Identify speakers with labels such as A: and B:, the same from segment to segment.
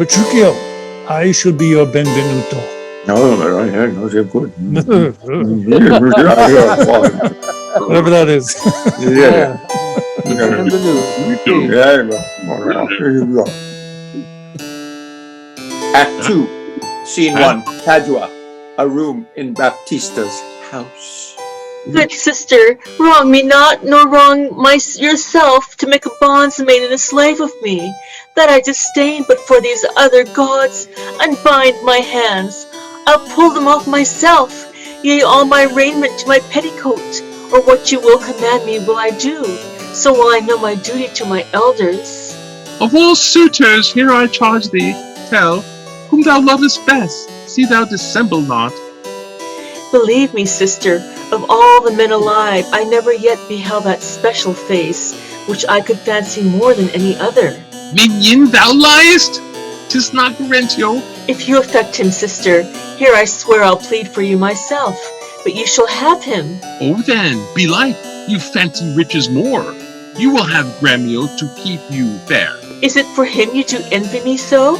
A: Petruchio, I shall be your benvenuto.
B: No, no, they're good.
A: Whatever that is.
B: Yeah. Act 2, Scene 1, Padua, a room in Baptista's house.
C: Good sister, wrong me not, nor wrong yourself, to make a bondsmaid and a slave of me. That I disdain, but for these other gods, unbind my hands. I'll pull them off myself, yea, all my raiment to my petticoat, or what you will command me will I do. So will I know my duty to my elders.
D: Of all suitors, here I charge thee, tell, whom thou lovest best, see thou dissemble not.
C: Believe me, sister, of all the men alive, I never yet beheld that special face, which I could fancy more than any other.
D: Minion, thou liest! 'Tis not Horensio.
C: If you affect him, sister, here I swear I'll plead for you myself, but you shall have him.
D: Oh then, belike, you fancy riches more. You will have Gremio to keep you fair.
C: Is it for him you do envy me so?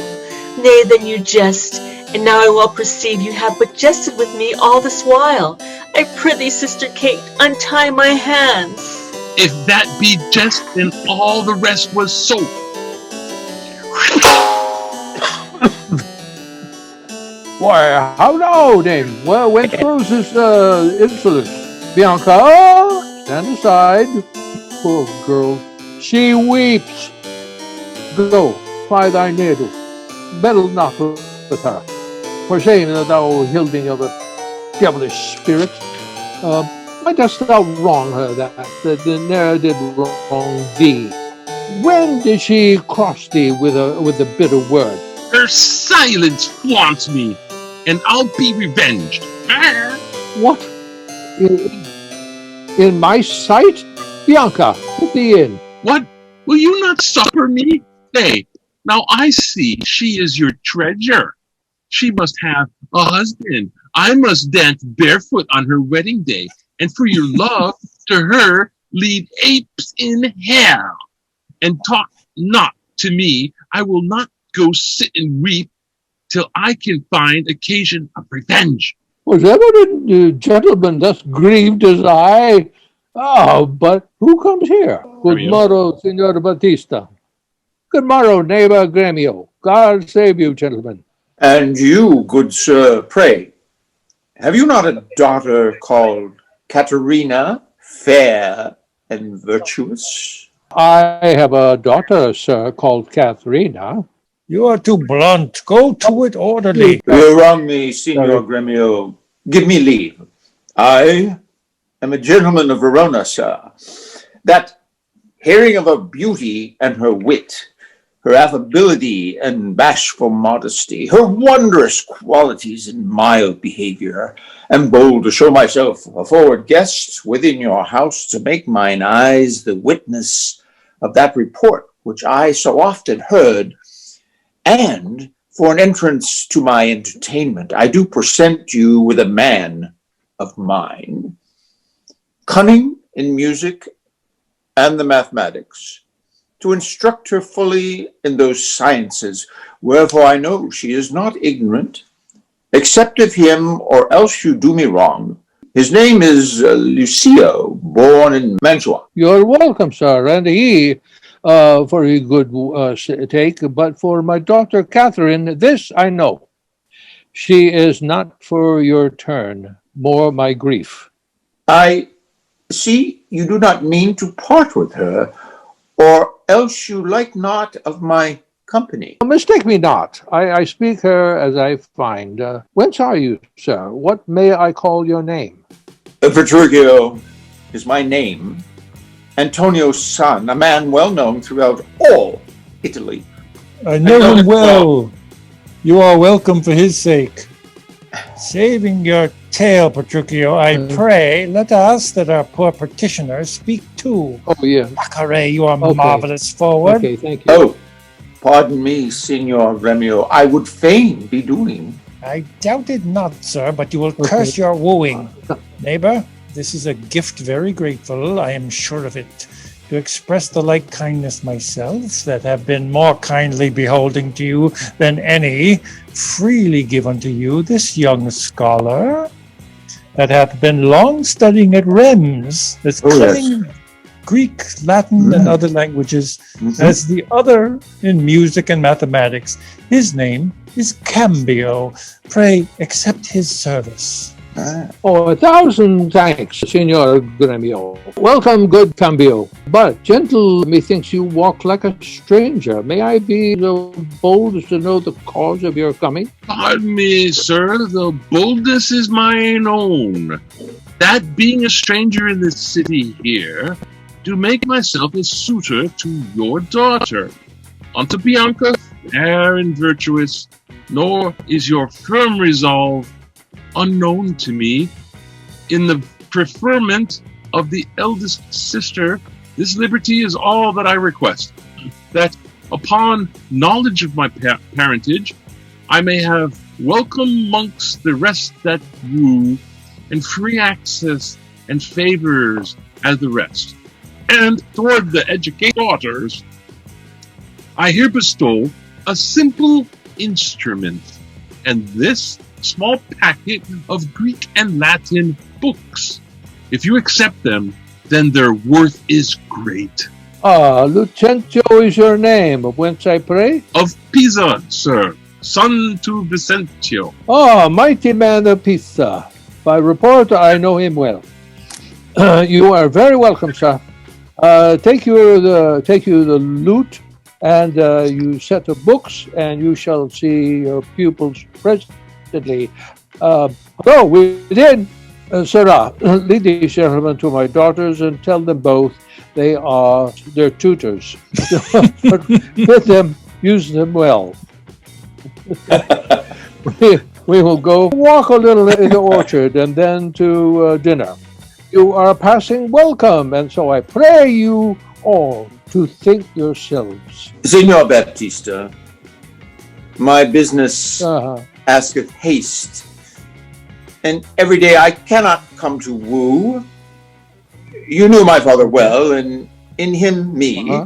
C: Nay, then you jest, and now I well perceive you have but jested with me all this while. I prithee, sister Kate, untie my hands.
D: If that be jest, then all the rest was soap.
E: Why, how now, dame? Well, whence grows this insolence? Bianca, stand aside. Poor girl, she weeps. Go, ply thy needle. Meddle not with her. For saying that thou hilding of a devilish spirit. Why dost thou wrong her that ne'er did wrong thee? When did she cross thee with a bitter word?
D: Her silence flaunts me, and I'll be revenged.
E: What? In my sight? Bianca, put thee in.
D: What? Will you not suffer me? Nay, now I see she is your treasure. She must have a husband. I must dance barefoot on her wedding day, and for your love to her lead apes in hell. And talk not to me. I will not go sit and weep till I can find occasion of revenge.
E: Was ever a gentleman thus grieved as I? Oh, but who comes here? Good morrow, Signor Baptista. Good morrow, neighbor Gremio. God save you, gentlemen.
B: And you, good sir, pray, have you not a daughter called Katharina, fair and virtuous?
E: I have a daughter, sir, called Katharina.
A: You are too blunt. Go to it orderly.
B: You wrong me, Signor Gremio. Give me leave. I am a gentleman of Verona, sir. That, hearing of her beauty and her wit, her affability and bashful modesty, her wondrous qualities and mild behavior, am bold to show myself a forward guest within your house to make mine eyes the witness of that report which I so often heard, and for an entrance to my entertainment, I do present you with a man of mine, cunning in music and the mathematics, to instruct her fully in those sciences, wherefore I know she is not ignorant. Accept of him, or else you do me wrong. His name is Lucio, born in Mantua.
E: You're welcome, sir, and he, for a good take, but for my daughter Catherine, this I know. She is not for your turn, more my grief.
B: I see you do not mean to part with her, or else you like not of my company.
E: Mistake me not. I speak her as I find. Whence are you, sir? What may I call your name?
B: Petruchio is my name. Antonio's son, a man well known throughout all Italy.
A: I know him well. You are welcome for his sake. Saving your tale, Petruchio, I pray, let us that our poor petitioners speak too.
E: Oh, yeah.
A: Baccarat, you are marvelous forward.
E: Okay, thank you.
B: Oh, Pardon me, Signor Gremio, I would fain be doing.
A: I doubt it not, sir, but you will curse your wooing. Neighbor, this is a gift very grateful, I am sure of it. To express the like kindness myself, that have been more kindly beholding to you than any, freely give unto you this young scholar, that hath been long studying at Rems, this cunning Greek, Latin, and other languages, as the other in music and mathematics. His name is Cambio. Pray accept his service.
E: Oh, 1,000 thanks, Signor Gremio. Welcome, good Cambio. But, gentle, methinks you walk like a stranger. May I be so bold as to know the cause of your coming?
D: Pardon me, sir, the boldness is mine own. That being a stranger in this city here, to make myself a suitor to your daughter. Unto Bianca, fair and virtuous, nor is your firm resolve unknown to me. In the preferment of the eldest sister, this liberty is all that I request, that upon knowledge of my parentage, I may have welcome amongst the rest that woo, and free access and favors as the rest. And toward the educated daughters, I here bestow a simple instrument, and this small packet of Greek and Latin books. If you accept them, then their worth is great.
E: Lucentio is your name, of whence I pray?
D: Of Pisa, sir, son to Lucentio.
E: Mighty man of Pisa. By report, I know him well. You are very welcome, sir. Take you the lute, and you set of books, and you shall see your pupils presently. Hello, within, Sarah, lead these gentlemen to my daughters and tell them both they are their tutors. But with them, use them well. We will go walk a little in the orchard and then to dinner. You are passing welcome, and so I pray you all to think yourselves.
B: Signor Baptista, my business asketh haste, and every day I cannot come to woo. You knew my father well, and in him me,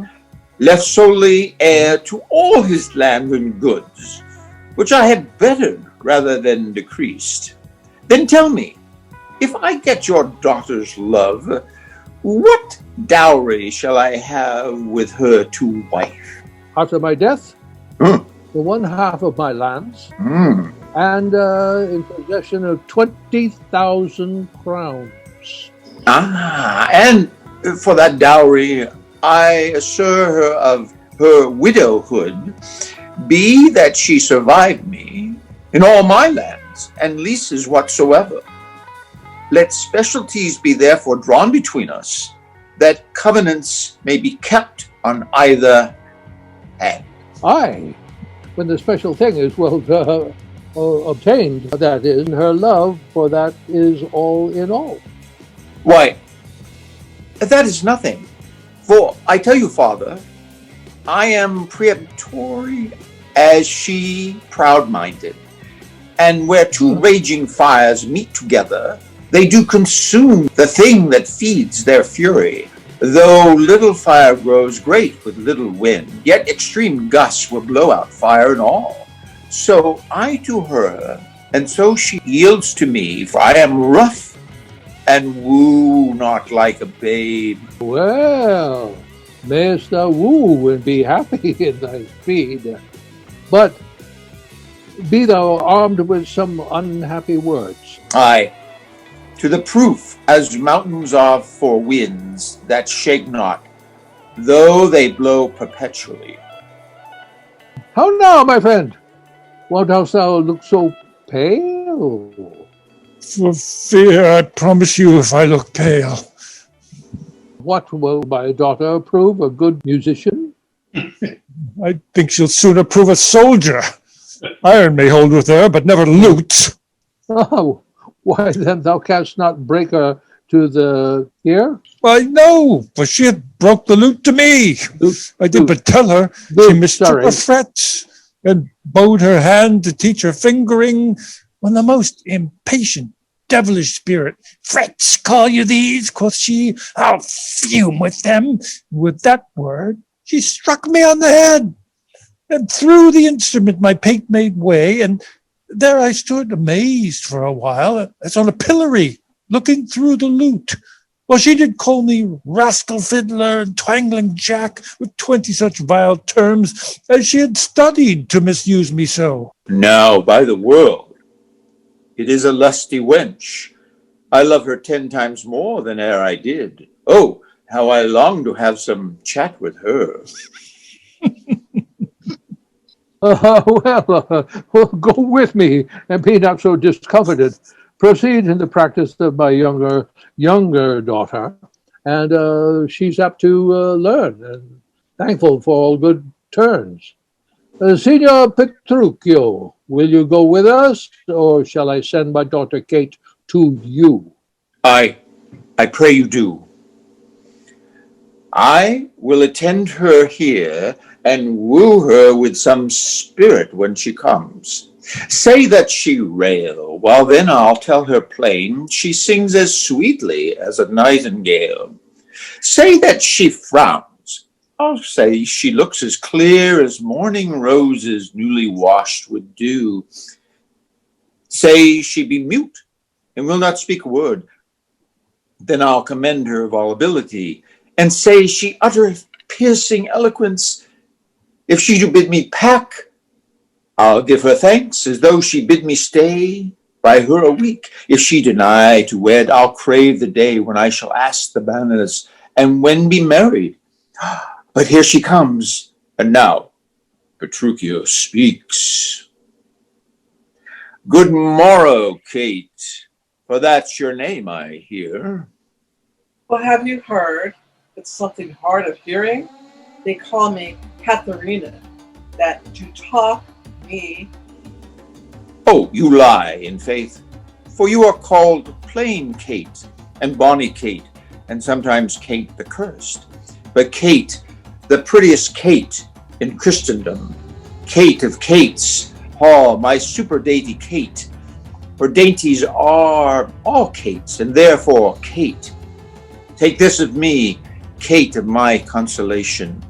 B: left solely heir to all his land and goods, which I have bettered rather than decreased. Then tell me, if I get your daughter's love, what dowry shall I have with her to wife?
E: After my death, the one half of my lands, and in possession of 20,000 crowns.
B: And for that dowry, I assure her of her widowhood, be that she survived me in all my lands and leases whatsoever. Let specialties be therefore drawn between us, that covenants may be kept on either hand.
E: Aye, when the special thing is well obtained, that is, her love, for that is all in all.
B: Why, that is nothing. For I tell you, Father, I am peremptory as she proud-minded. And where two raging fires meet together, they do consume the thing that feeds their fury. Though little fire grows great with little wind, yet extreme gusts will blow out fire and all. So I to her, and so she yields to me, for I am rough and woo not like a babe.
E: Well, mayest thou woo and be happy in thy speed. But be thou armed with some unhappy words.
B: Aye, to the proof as mountains are for winds that shake not, though they blow perpetually.
E: How now, my friend? Why dost thou look so pale?
A: For fear, I promise you, if I look pale.
E: What will my daughter prove? A good musician?
A: I think she'll sooner prove a soldier. Iron may hold with her, but never lute.
E: Oh, why then thou canst not break her to the ear?
A: Why, no, for she had broke the lute to me. I did but tell her she mistook her frets and bowed her hand to teach her fingering when the most impatient devilish spirit, frets call you these, quoth she, I'll fume with them. With that word she struck me on the head, and through the instrument my pate made way, and there I stood amazed for a while, as on a pillory, looking through the lute. Well, she did call me rascal fiddler and twangling jack, with 20 such vile terms, as she had studied to misuse me so.
B: Now, by the world, it is a lusty wench. I love her 10 times more than e'er I did. Oh, how I long to have some chat with her.
E: Well, go with me and be not so discomfited. Proceed in the practice of my younger daughter, and she's apt to learn, and thankful for all good turns. Signor Petruchio, will you go with us, or shall I send my daughter Kate to you?
B: I pray you do. I will attend her here and woo her with some spirit when she comes. Say that she rail, while then I'll tell her plain she sings as sweetly as a nightingale. Say that she frowns, I'll say she looks as clear as morning roses newly washed with dew. Say she be mute and will not speak a word, then I'll commend her volubility, and say she uttereth piercing eloquence. If she do bid me pack, I'll give her thanks as though she bid me stay by her a week. If she deny to wed, I'll crave the day when I shall ask the banners, and when be married. But here she comes, and now Petruchio speaks. Good morrow, Kate, for that's your name, I hear.
F: Well, have you heard? It's something hard of hearing. They call me Katharina, that to talk me.
B: Oh, you lie, in faith, for you are called plain Kate, and bonny Kate, and sometimes Kate the cursed. But Kate, the prettiest Kate in Christendom, Kate of Kates, my super dainty Kate, for dainties are all Kates, and therefore Kate. Take this of me, Kate of my consolation,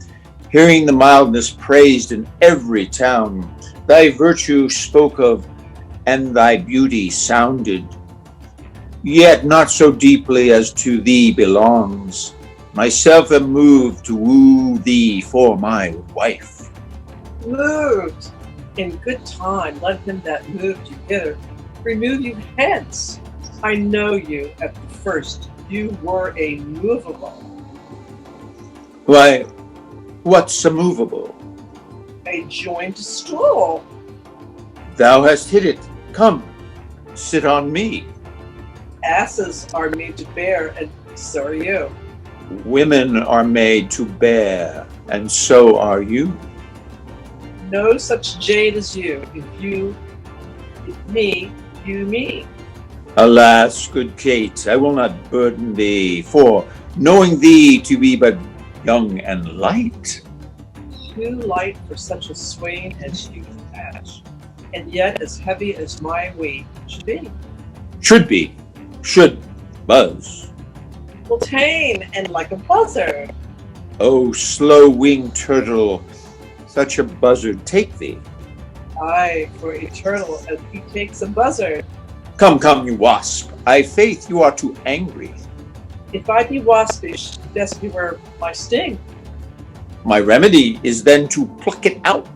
B: hearing the mildness praised in every town, thy virtue spoke of, and thy beauty sounded, yet not so deeply as to thee belongs. Myself am moved to woo thee for my wife.
F: Moved! In good time, let him that moved you hither remove you hence. I know you at the first. You were a movable.
B: Why, what's a movable?
F: A joined stool.
B: Thou hast hit it. Come, sit on me.
F: Asses are made to bear, and so are you.
B: Women are made to bear, and so are you.
F: No such jade as you. If me, you me.
B: Alas, good Kate, I will not burden thee, for knowing thee to be but young and light.
F: Too light for such a swain as you ash, and yet as heavy as my weight should be.
B: Should buzz.
F: Well, tame and like a buzzard.
B: Oh, slow-winged turtle, such a buzzard take thee.
F: Aye, for a turtle as he takes a buzzard.
B: Come, you wasp, I faith you are too angry.
F: If I be waspish, best beware my sting.
B: My remedy is then to pluck it out.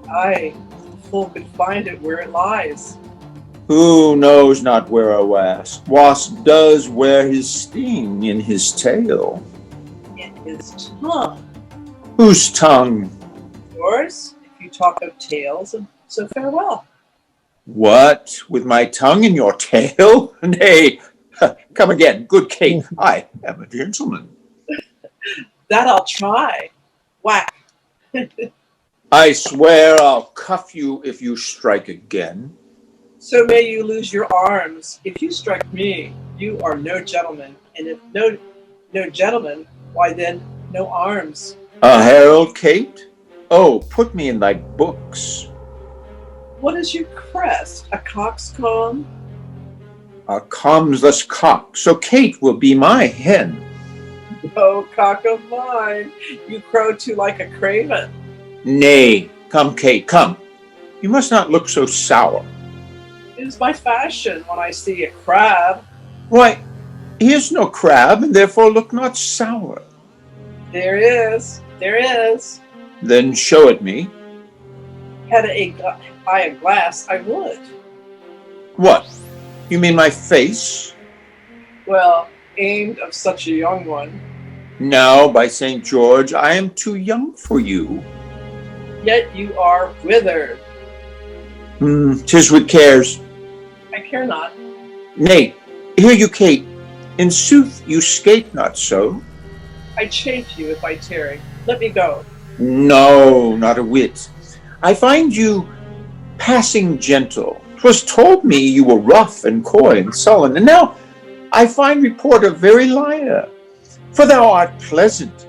F: Aye, the fool could find it where it lies.
B: Who knows not where a wasp does wear his sting in his tail?
F: In his tongue.
B: Whose tongue?
F: Yours, if you talk of tails, and so farewell.
B: What, with my tongue in your tail? Nay, come again, good Kate, I am a gentleman.
F: That I'll try. Whack.
B: I swear I'll cuff you if you strike again.
F: So may you lose your arms. If you strike me, You are no gentleman, and if no gentleman, why then no arms.
B: A herald, Kate? Oh, put me in thy books.
F: What is your crest? A coxcomb?
B: A comsless cock, so Kate will be my hen.
F: Oh, cock of mine, you crow too like a craven.
B: Nay, come, Kate, come. You must not look so sour.
F: It is my fashion when I see a crab.
B: Why, he is no crab, and therefore look not sour.
F: There is.
B: Then show it me.
F: Had I a glass, I would.
B: What? You mean my face?
F: Well, aimed of such a young one.
B: Now, by St. George, I am too young for you.
F: Yet you are withered.
B: 'Tis with cares.
F: I care not.
B: Nay, hear you, Kate. In sooth, you skate not so.
F: I chafe you if I tarry. Let me go.
B: No, not a whit. I find you passing gentle. 'Twas told me you were rough and coy and sullen, and now I find report a very liar. For thou art pleasant,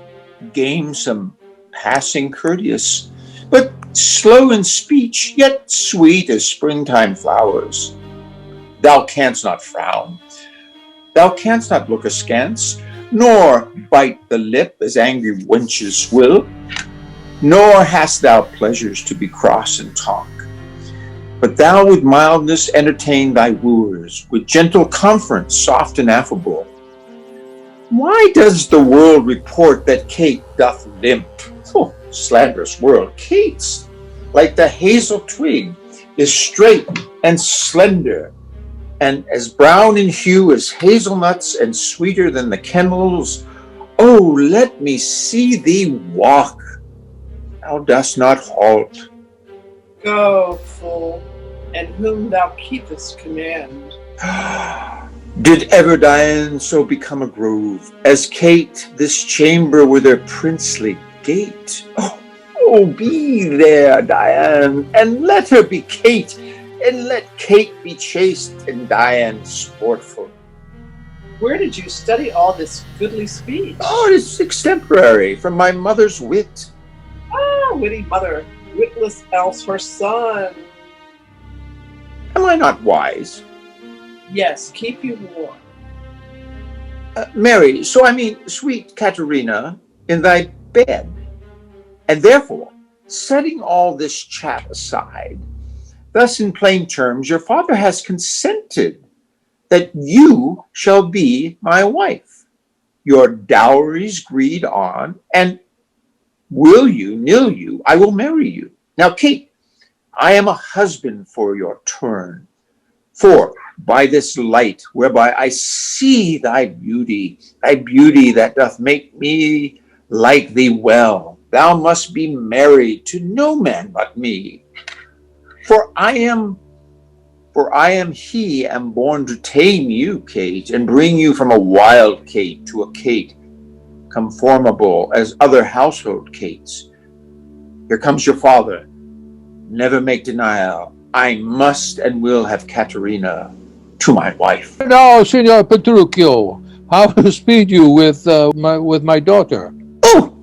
B: gamesome, passing courteous, but slow in speech, yet sweet as springtime flowers. Thou canst not frown, thou canst not look askance, nor bite the lip as angry wenches will, nor hast thou pleasures to be cross and talk. But thou with mildness entertain thy wooers, with gentle conference, soft and affable. Why does the world report that Kate doth limp? Oh, slanderous world! Kate's, like the hazel twig, is straight and slender, and as brown in hue as hazelnuts, and sweeter than the kennels. Oh, let me see thee walk. Thou dost not halt.
F: Go, fool, and whom thou keepest command.
B: Did ever Diane so become a grove, as Kate this chamber with her princely gate? Oh, be there, Diane, and let her be Kate, and let Kate be chaste and Diane sportful.
F: Where did you study all this goodly speech?
B: Oh, it is extemporary, from my mother's wit.
F: Ah, witty mother, witless else her son.
B: Am I not wise?
F: Yes, keep you warm.
B: Mary, so I mean, sweet Katharina, in thy bed. And therefore, setting all this chat aside, thus in plain terms, your father has consented that you shall be my wife. Your dowries agreed on, and will you, nill you, I will marry you. Now, Kate, I am a husband for your turn. For by this light whereby I see thy beauty that doth make me like thee well, thou must be married to no man but me. For I am he am born to tame you, Kate, and bring you from a wild Kate to a Kate conformable as other household Kates. Here comes your father. Never make denial. I must and will have Katharina to my wife.
E: Now, Signor Petruchio, how speed you with my daughter?
B: Oh,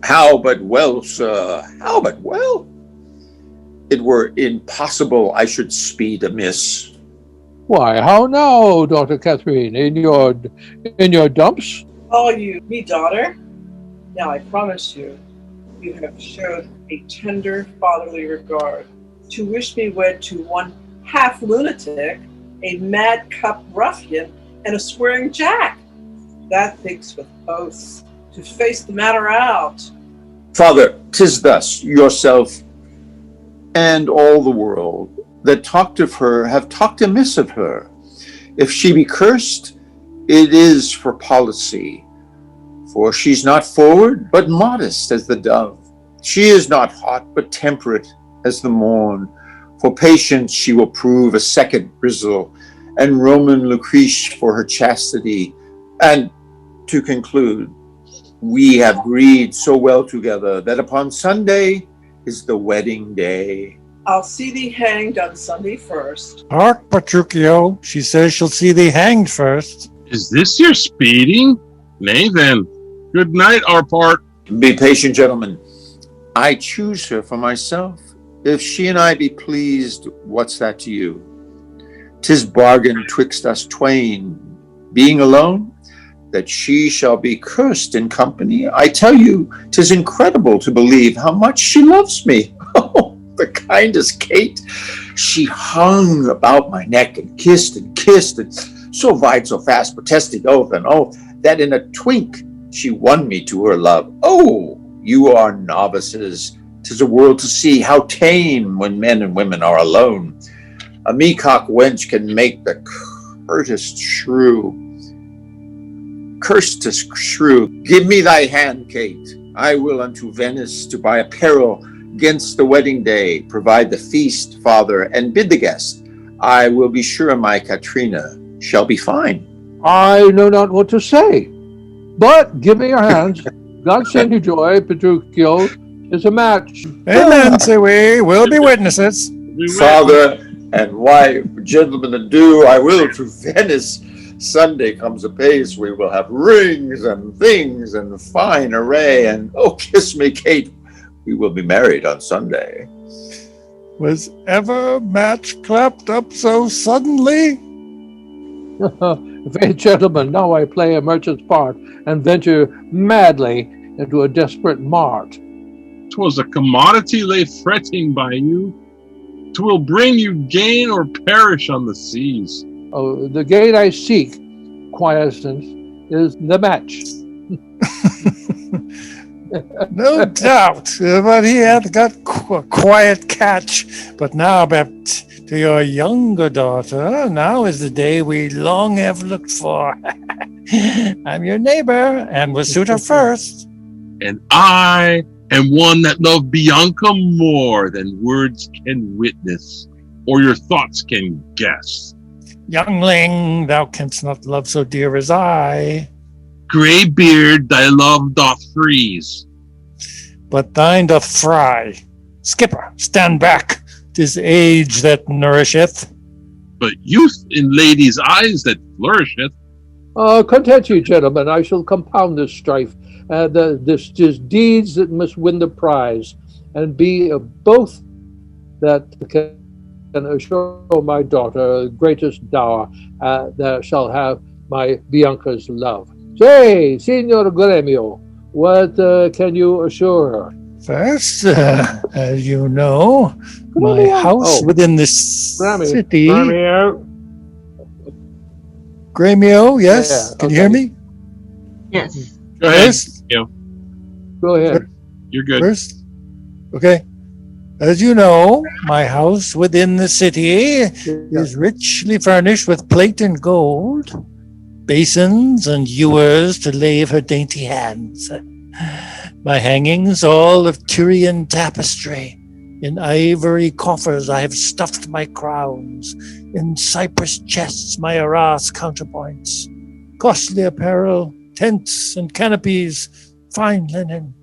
B: how but well, sir, how but well. It were impossible I should speed amiss.
E: Why, how now, daughter Catherine, in your dumps?
F: Call you me daughter? Now I promise you, you have showed a tender fatherly regard. To wish me wed to one half lunatic, a madcup ruffian, and a swearing jack. That thinks with oaths to face the matter out.
B: Father, 'tis thus, yourself and all the world that talked of her have talked amiss of her. If she be cursed, it is for policy. For she's not forward, but modest as the dove. She is not hot, but temperate as the morn. For patience she will prove a second Brisel, and Roman Lucrece for her chastity. And to conclude, we have agreed so well together that upon Sunday is the wedding day.
F: I'll see thee hanged on Sunday first.
A: Hark, Petruchio. She says she'll see thee hanged first.
D: Is this your speeding? Nay then, good night, our part.
B: Be patient, gentlemen. I choose her for myself. If she and I be pleased, what's that to you? 'Tis bargain twixt us twain, being alone, that she shall be cursed in company. I tell you, 'tis incredible to believe how much she loves me. Oh, the kindest Kate. She hung about my neck and kissed, and so vied so fast, protesting oath and oath, that in a twink she won me to her love. Oh, you are novices. 'Tis a world to see how tame when men and women are alone. A meacock wench can make the curtest shrew. Give me thy hand, Kate. I will unto Venice to buy apparel 'gainst the wedding day, provide the feast, father, and bid the guest. I will be sure my Katharina shall be fine.
E: I know not what to say, but give me your hands. God send you joy, Petruchio. It's a match.
A: Amen, say we. We'll be witnesses.
B: Father and wife, gentlemen, adieu. I will to Venice. Sunday comes apace. We will have rings and things and fine array. And oh, kiss me, Kate. We will be married on Sunday.
A: Was ever match clapped up so suddenly?
E: Faith, gentlemen, now I play a merchant's part and venture madly into a desperate mart.
D: 'Twas a commodity lay fretting by you. 'Twill bring you gain or perish on the seas.
E: Oh, the gain I seek, quiescence, is the match.
A: No doubt, but he had got a quiet catch. But now, to your younger daughter, now is the day we long have looked for. I'm your neighbor, and will suit her first.
D: And I am one that love Bianca more than words can witness, or your thoughts can guess.
A: Youngling, thou canst not love so dear as I.
D: Grey beard, thy love doth freeze,
A: but thine doth fry. Skipper, stand back. 'Tis age that nourisheth,
D: but youth in ladies' eyes that flourisheth.
E: Content you, gentlemen, I shall compound this strife. This deeds that must win the prize, and be both that can assure my daughter greatest dower that shall have my Bianca's love. Say, Signor Gremio, what can you assure her?
A: First, as you know, my house within this city. Gremio, yes?
E: Yeah,
A: Can you hear me?
C: Yes.
D: Go ahead.
A: First?
E: Go ahead.
D: You're good.
A: First? Okay. As you know, my house within the city is richly furnished with plate and gold, basins and ewers to lave her dainty hands. My hangings all of Tyrian tapestry. In ivory coffers I have stuffed my crowns. In cypress chests my arras counterpoints. Costly apparel, tents and canopies, fine linen,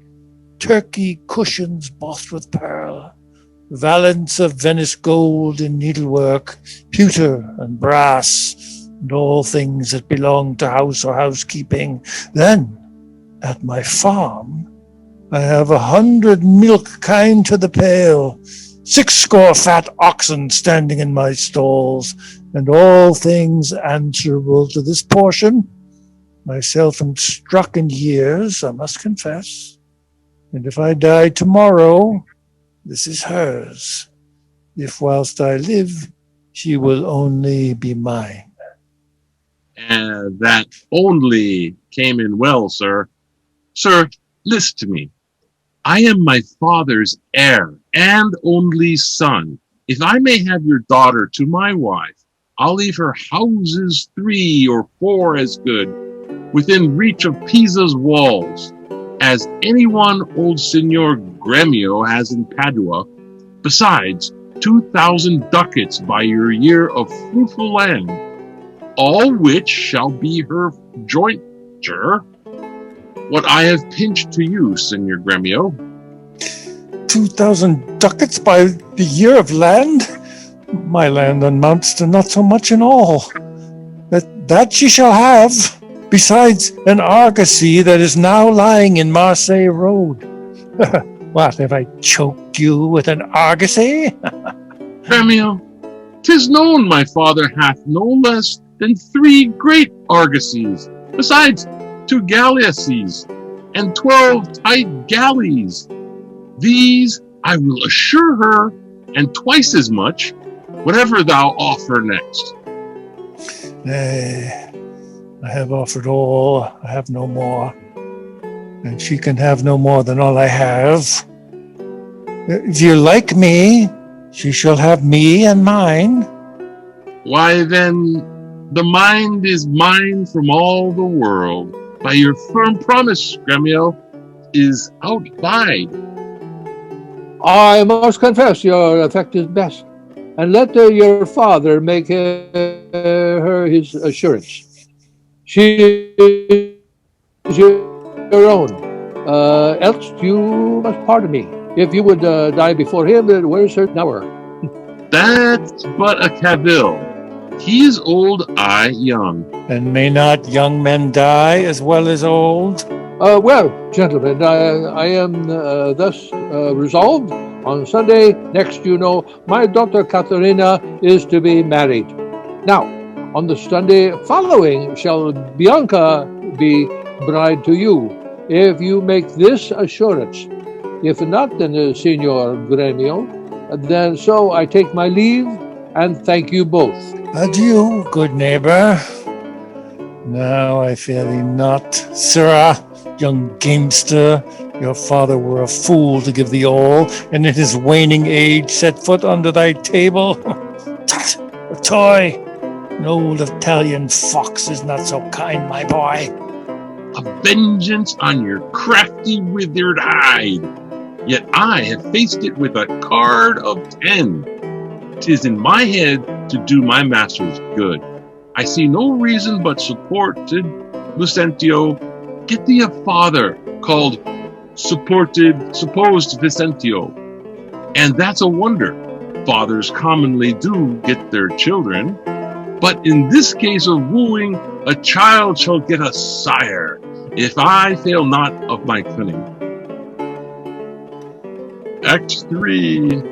A: Turkey cushions bossed with pearl, valance of Venice gold in needlework, pewter and brass, and all things that belong to house or housekeeping. Then, at my farm, I have 100 milk kine to the pail, 60 fat oxen standing in my stalls, and all things answerable to this portion. Myself am struck in years, I must confess, and if I die tomorrow, this is hers. If whilst I live, she will only be mine.
D: And that only came in well, sir. Sir, listen to me. I am my father's heir and only son. If I may have your daughter to my wife, I'll leave her houses 3 or 4 as good, within reach of Pisa's walls, as anyone old Signor Gremio has in Padua, besides 2,000 ducats by your year of fruitful land, all which shall be her jointure. What I have pinched to you, Signor Gremio.
A: 2,000 ducats by the year of land? My land amounts to not so much in all. That she shall have, besides an argosy that is now lying in Marseille Road. What, have I choked you with an argosy?
D: Gremio, 'tis known my father hath no less than 3 great argosies, besides 2 galleasses, and 12 tight galleys. These I will assure her, and twice as much, whatever thou offer next.
A: Nay, I have offered all, I have no more, and she can have no more than all I have. If you like me, she shall have me and mine.
D: Why then, the mind is mine from all the world. By your firm promise, Gremio, is outvied.
E: I must confess your effect is best, and let your father make her his assurance. She is your own. Else you must pardon me. If you would die before him, where's her dower?
D: That's but a cavil. He is old, I young.
A: And may not young men die as well as old?
E: Well, gentlemen, I am thus resolved. On Sunday next, my daughter Katharina is to be married. Now, on the Sunday following shall Bianca be bride to you, if you make this assurance. If not, then, Signor Gremio, then so I take my leave, and thank you both.
A: Adieu, good neighbor. Now I fear thee not, sirrah, young gamester. Your father were a fool to give thee all, and in his waning age set foot under thy table. Tut, a toy. An old Italian fox is not so kind, my boy.
D: A vengeance on your crafty withered hide. Yet I have faced it with a card of 10. 'Tis in my head to do my masters good. I see no reason but supported Lucentio. Get thee a father called supposed Vicentio. And that's a wonder. Fathers commonly do get their children. But in this case of wooing, a child shall get a sire, if I fail not of my cunning. Act 3.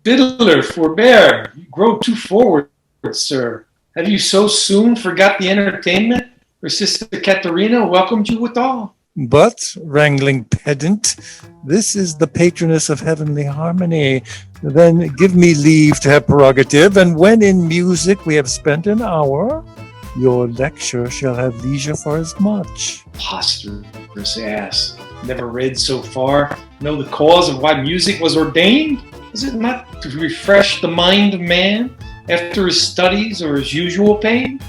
G: Fiddler, forbear, you grow too forward, sir. Have you so soon forgot the entertainment? Your sister Katharina welcomed you withal.
A: But, wrangling pedant, this is the patroness of heavenly harmony. Then give me leave to have prerogative, and when in music we have spent an hour, your lecture shall have leisure for as much.
G: Preposterous ass. Never read so far. Know the cause of why music was ordained? Is it not to refresh the mind of man after his studies or his usual pain?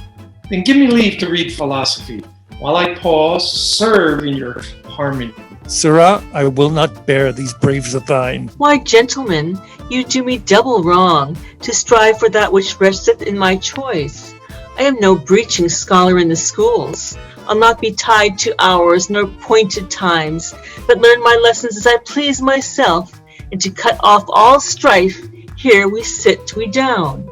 G: Then give me leave to read philosophy, while I pause, serve in your harmony.
A: Sirrah, I will not bear these braves of thine.
C: Why, gentlemen, you do me double wrong, to strive for that which resteth in my choice. I am no breaching scholar in the schools. I'll not be tied to hours nor pointed times, but learn my lessons as I please myself, and to cut off all strife, here we sit we down.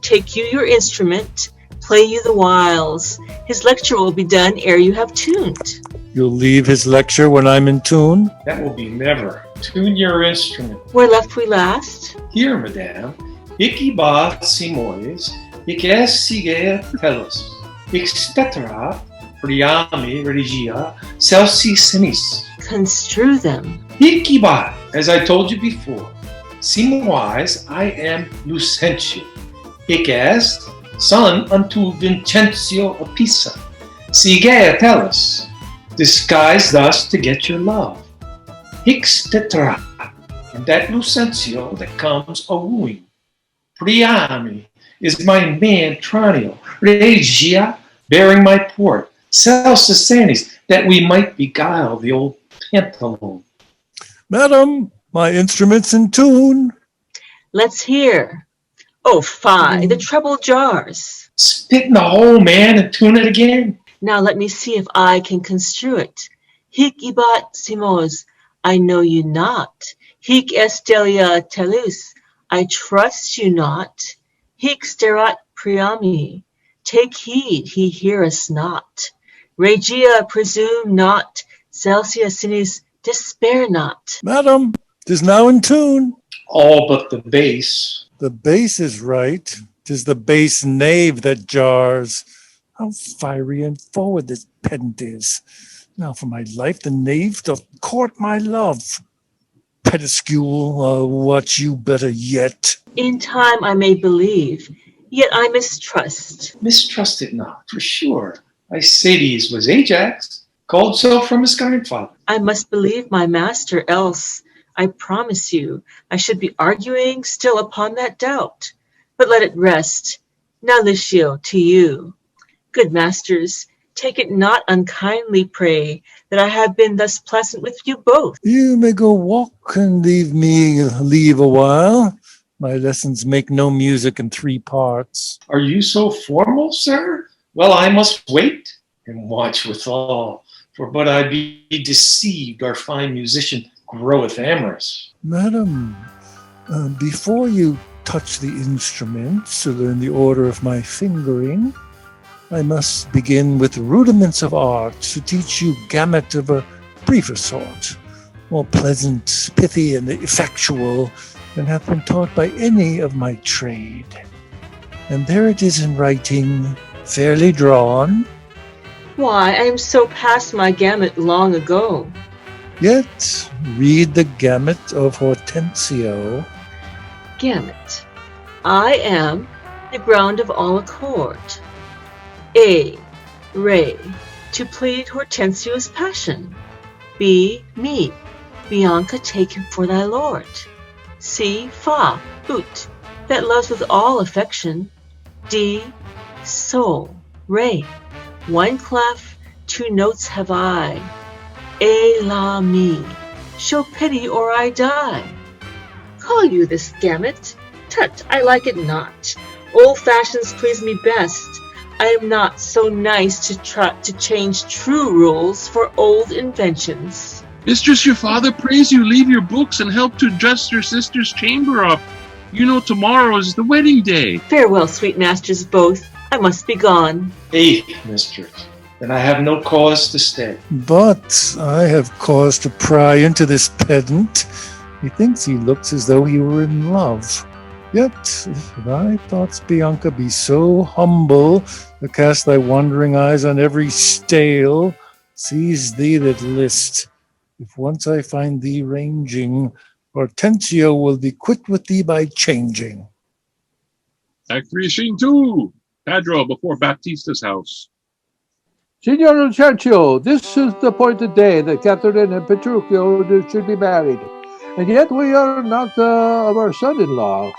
C: Take you your instrument, play you the whiles. His lecture will be done ere you have tuned.
A: You'll leave his lecture when I'm in tune?
G: That will be never. Tune your instrument.
C: Where left we last?
G: Here, madame. Iki ba simois, ik es sige telos, etc. Priami regia, celsi sinis.
C: Construe them.
G: Iki ba, as I told you before. Simois, I am Lucentio. Ik est son unto Vincencio of Pisa. Sige telos. Disguised thus to get your love. Etc. And that Lucentio that comes a wooing. Priami is my man Tranio, regia, bearing my port, Celsisanis, that we might beguile the old pantaloon.
A: Madam, my instrument's in tune.
C: Let's hear. Oh, fie, the treble jars.
G: Spit in the hole, man, and tune it again.
C: Now let me see if I can construe it. Hic ibat simos, I know you not. Hic estelia telus, I trust you not. Hic sterat priami, take heed he hear us not. Regia presume not, Celsia sinis despair not.
A: Madam, 'tis now in tune.
G: All but the bass.
A: The bass is right. 'Tis the bass knave that jars. How fiery and forward this pedant is. Now for my life the knave doth court my love. Pediscule, I'll watch you better yet.
C: In time I may believe, yet I mistrust.
G: Mistrust it not, for sure. Icetes was Ajax, called so from his grandfather.
C: I must believe my master, else, I promise you, I should be arguing still upon that doubt. But let it rest. Now, Licio, to you. Good masters, take it not unkindly, pray, that I have been thus pleasant with you both.
A: You may go walk and leave me leave a while. My lessons make no music in 3 parts.
G: Are you so formal, sir? Well, I must wait and watch withal, for but I be deceived our fine musician groweth amorous.
A: Madam, before you touch the instruments to learn the order of my fingering, I must begin with rudiments of art to teach you gamut of a briefer sort, more pleasant, pithy, and effectual than hath been taught by any of my trade. And there it is in writing, fairly drawn.
C: Why, I am so past my gamut long ago.
A: Yet read the gamut of Horensio.
C: Gamut. I am the ground of all accord. A. Re. To plead Hortensio's passion. B. Me. Bianca, take him for thy lord. C. Fa. Ut. That loves with all affection. D. Sol. Re. 1 clef, 2 notes have I. A la me. Show pity or I die. Call you this gamut? Tut, I like it not. Old fashions please me best. I am not so nice to try to change true rules for old inventions.
D: Mistress, your father prays you leave your books and help to dress your sister's chamber up. You know tomorrow is the wedding day.
C: Farewell, sweet masters both. I must be gone.
G: 8th, mistress. Then I have no cause to stay.
A: But I have cause to pry into this pedant. Methinks he looks as though he were in love. Yet, if thy thoughts, Bianca, be so humble to cast thy wandering eyes on every stale, seize thee that list. If once I find thee ranging, Horensio will be quit with thee by changing.
D: Act 3, Scene 2. Pedro before Baptista's house.
E: Signor Lucentio, this is the appointed day that Katharina and Petruchio should be married. And yet we are not of our son-in-law.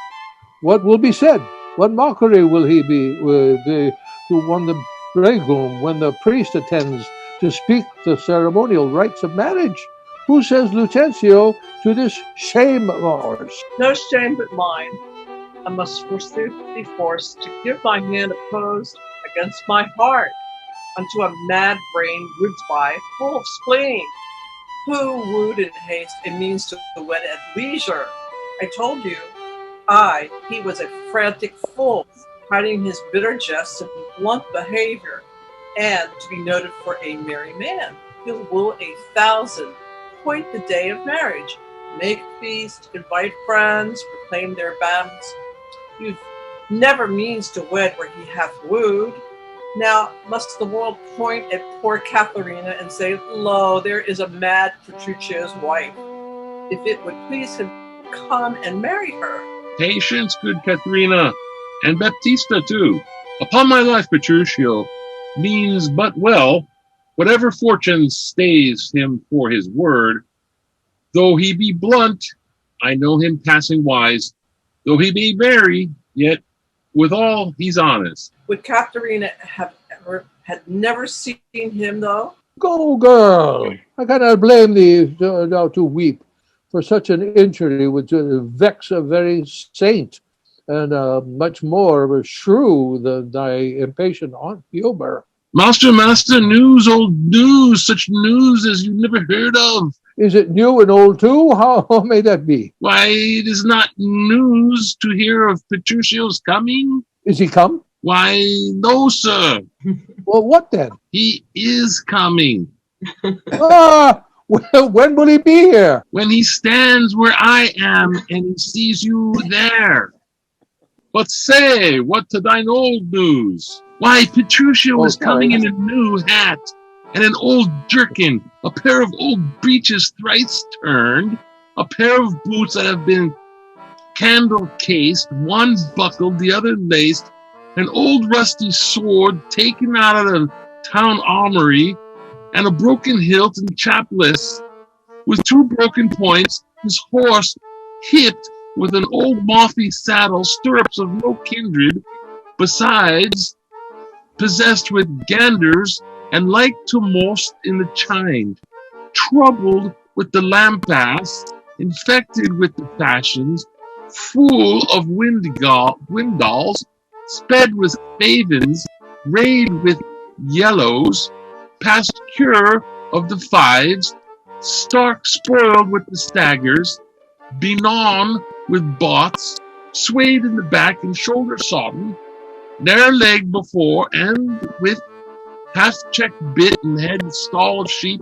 E: What will be said? What mockery will he be to one the bridegroom when the priest attends to speak the ceremonial rites of marriage? Who says, Lucentio, to this shame of ours?
F: No shame but mine. I must forsooth be forced to give my hand opposed against my heart unto a mad brain wooed by, full of spleen, who wooed in haste and means to wed at leisure. I told you, he was a frantic fool, hiding his bitter jests and blunt behavior, and to be noted for a merry man. He'll woo 1,000, point the day of marriage, make a feast, invite friends, proclaim their banns. Youth never means to wed where he hath wooed. Now must the world point at poor Katharina and say, lo, there is a mad Petruchio's wife. If it would please him, come and marry her.
D: Patience, good Katharina, and Baptista too. Upon my life, Petruchio means but well. Whatever fortune stays him for his word, though he be blunt, I know him passing wise. Though he be merry, yet withal he's honest.
F: Would Katharina had never seen him though?
E: Go, girl! I cannot blame thee now to weep, for such an injury would vex a very saint, and much more shrew than thy impatient aunt Gilbert.
D: Master, news, old news, such news as you never heard of.
E: Is it new and old too? How may that be?
D: Why, it is not news to hear of Petruchio's coming.
E: Is he come?
D: Why, no, sir.
E: Well, what then?
D: He is coming.
E: When will he be here?
D: When he stands where I am and he sees you there. But say, what to thine old news? Why, Petruchio is coming in a new hat and an old jerkin, a pair of old breeches thrice turned, a pair of boots that have been candle cased, one buckled, the other laced, an old rusty sword taken out of the town armory, and a broken hilt and chapless with two broken points, his horse hipped with an old mothy saddle, stirrups of no kindred, besides possessed with ganders, and like to most in the chine, troubled with the lampass, infected with the fashions, full of windalls, sped with favens, rayed with yellows, past cure of the fives, stark spoiled with the staggers, benon with bots, swayed in the back and shoulder sodden, ne'er leg before, and with half-checked bit and head stall of sheep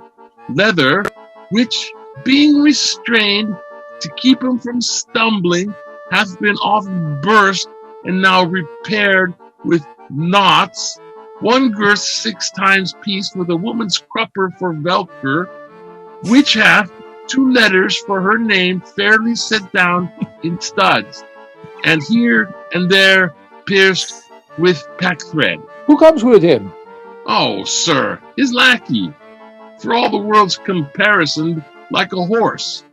D: leather, which, being restrained to keep him from stumbling, hath been often burst and now repaired with knots, one girth 6 times piece with a woman's crupper for velcro, which hath 2 letters for her name fairly set down in studs, and here and there pierced with packthread.
E: Who comes with him?
D: Oh, sir, his lackey, for all the world's comparison, like a horse,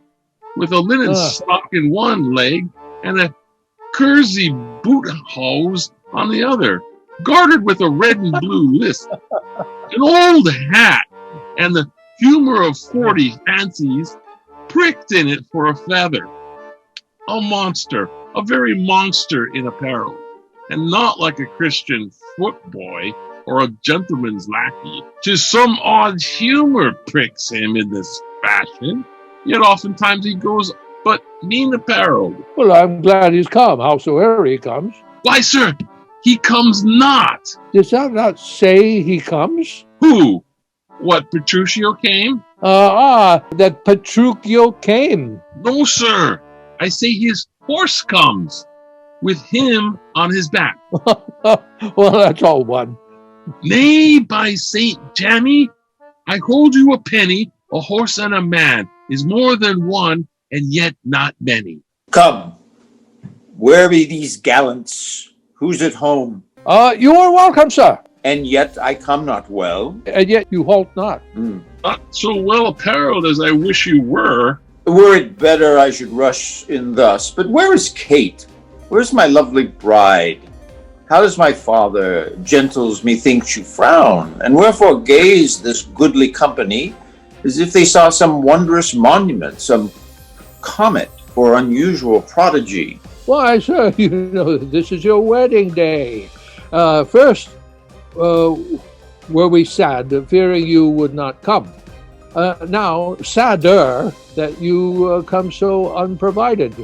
D: with a linen sock in one leg and a kersey boot hose on the other, guarded with a red and blue list, an old hat, and the humor of 40 fancies pricked in it for a feather. A monster, a very monster in apparel, and not like a Christian footboy or a gentleman's lackey. 'Tis some odd humor pricks him in this fashion, yet oftentimes he goes but mean apparelled.
E: Well, I'm glad he's come, howsoever he comes.
D: Why, sir, he comes not.
E: Does that not say he comes?
D: Who? What, Petruchio came?
E: That Petruchio came.
D: No, sir, I say his horse comes, with him on his back.
E: Well, that's all one.
D: Nay, by Saint Jammy, I hold you a penny, a horse and a man is more than one, and yet not many.
B: Come, where be these gallants? Who's at home?
E: You are welcome, sir.
B: And yet I come not well.
E: And yet you halt not.
D: Not so well apparelled as I wish you were.
B: Were it better I should rush in thus. But where is Kate? Where's my lovely bride? How does my father, gentles methinks you frown? And wherefore gaze this goodly company, as if they saw some wondrous monument, some comet or unusual prodigy?
E: Why, sir, you know this is your wedding day. First, were we sad, fearing you would not come. Now, sadder that you come so unprovided.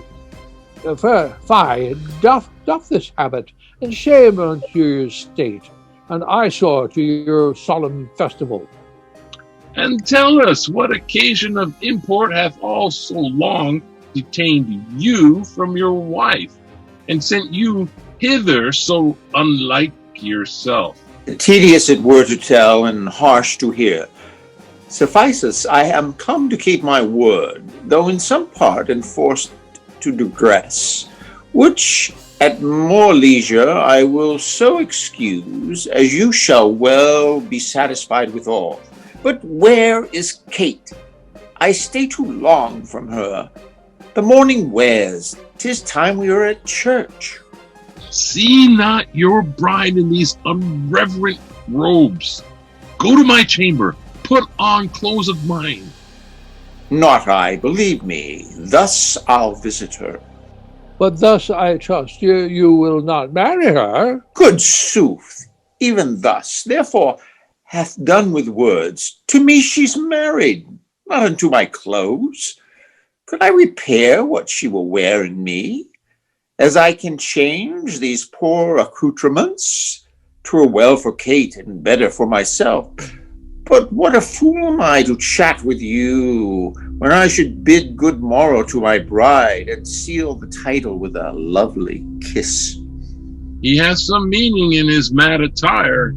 E: Fie, doff this habit, and shame unto your state, and eyesore to your solemn festival.
D: And tell us what occasion of import hath all so long detained you from your wife, and sent you hither so unlike yourself.
B: Tedious it were to tell, and harsh to hear. Suffices, I am come to keep my word, though in some part enforced to digress, which at more leisure I will so excuse, as you shall well be satisfied withal. But where is Kate? I stay too long from her. The morning wears, 'tis time we are at church.
D: See not your bride in these unreverent robes. Go to my chamber, put on clothes of mine.
B: Not I, believe me, thus I'll visit her.
E: But thus I trust you will not marry her.
B: Good sooth, even thus. Therefore, hath done with words. To me she's married, not unto my clothes. Could I repair what she will wear in me, as I can change these poor accoutrements? 'Twere well for Kate and better for myself. But what a fool am I to chat with you, when I should bid good morrow to my bride and seal the title with a lovely kiss.
D: He has some meaning in his mad attire.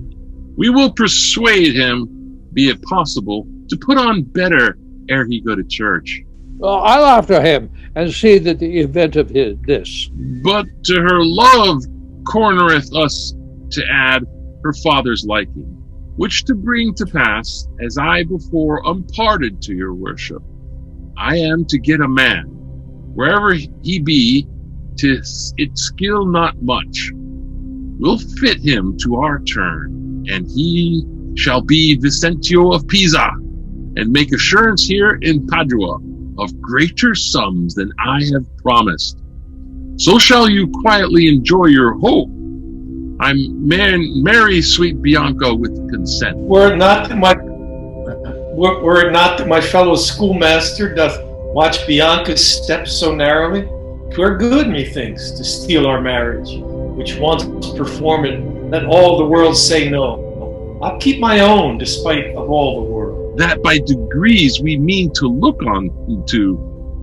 D: We will persuade him, be it possible, to put on better ere he go to church.
E: Well, I'll after him and see that the event of this.
D: But to her love cornereth us to add her father's liking, which to bring to pass, as I before imparted to your worship, I am to get a man, wherever he be, tis it skill not much. We'll fit him to our turn, and he shall be Lucentio of Pisa, and make assurance here in Padua of greater sums than I have promised. So shall you quietly enjoy your hope. I'm marry sweet Bianca with consent.
G: Were it not that my fellow schoolmaster doth watch Bianca's steps so narrowly, 'twere good, methinks, to steal our marriage, which once performed, let all the world say no. I'll keep my own, despite of all the world.
D: That by degrees we mean to look on to,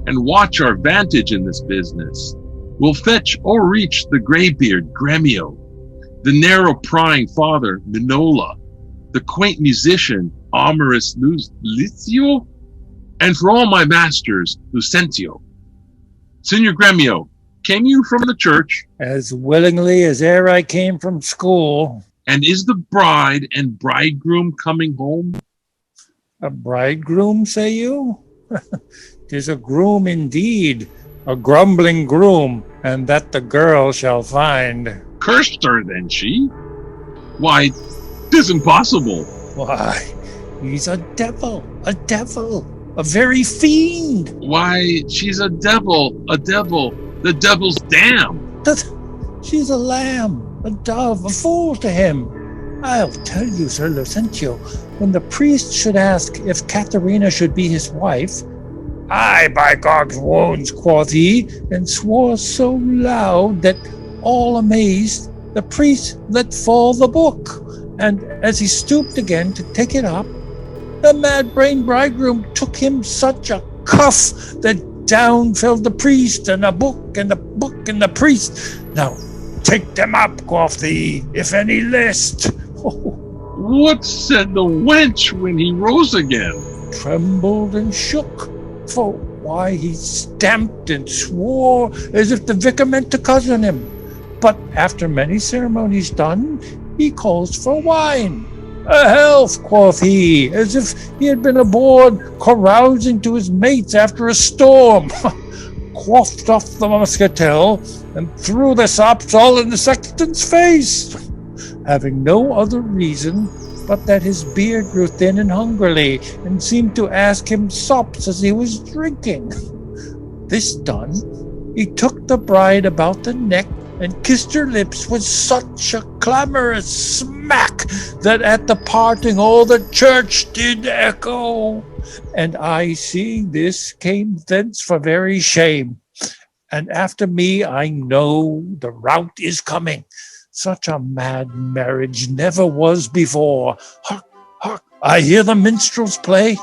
D: and watch our vantage in this business. We'll fetch or reach the graybeard Gremio, the narrow prying father Minola, the quaint musician amorous Licio, and for all my masters Lucentio. Signor Gremio, came you from the church?
A: As willingly as ere I came from school.
D: And is the bride and bridegroom coming home?
A: A bridegroom, say you? 'Tis a groom indeed, a grumbling groom, and that the girl shall find.
D: Cursed her then she? Why, 'tis impossible.
A: Why, he's a devil, a very fiend.
D: Why, she's a devil, the devil's dam.
A: She's a lamb, a dove, a fool to him. I'll tell you, Sir Lucentio, when the priest should ask if Katharina should be his wife, "Aye, by Gog's wounds," quoth he, and swore so loud that, all amazed, the priest let fall the book, and as he stooped again to take it up, the mad-brained bridegroom took him such a cuff that down fell the priest and the book and the book and the priest. "Now take them up," quoth he, "if any list."
D: What said the wench when he rose again?
A: Trembled and shook, for why he stamped and swore as if the vicar meant to cozen him. But after many ceremonies done, he calls for wine. "A health," quoth he, as if he had been aboard carousing to his mates after a storm. Quaffed off the muscatel and threw the sops all in the sexton's face, having no other reason but that his beard grew thin and hungrily, and seemed to ask him sops as he was drinking. This done, he took the bride about the neck and kissed her lips with such a clamorous smack that at the parting all the church did echo. And I, seeing this, came thence for very shame. And after me, I know the rout is coming. Such a mad marriage never was before. Hark, hark, I hear the minstrels play.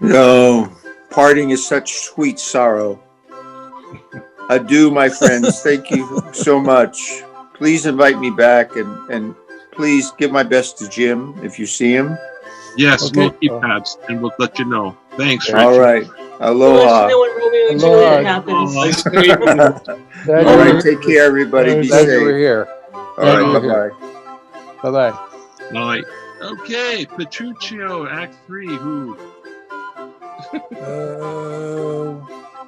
B: No, parting is such sweet sorrow. Adieu, my friends. Thank you so much. Please invite me back, and please give my best to Jim if you see him.
D: Yes,
A: Okay.
D: we'll keep tabs and we'll let you know. Thanks, Richard.
B: All right. Aloha.
C: Let us know when Romeo and Juliet happens.
G: Nice to meet you.
E: Glad
B: All
E: you
B: right,
E: were-
B: take care, everybody. Be
E: glad you were
B: safe.
E: here.
B: All right,
E: Glad you were
B: bye-bye.
E: Bye-bye.
D: Night. Okay, Petruchio, Act 3. Who?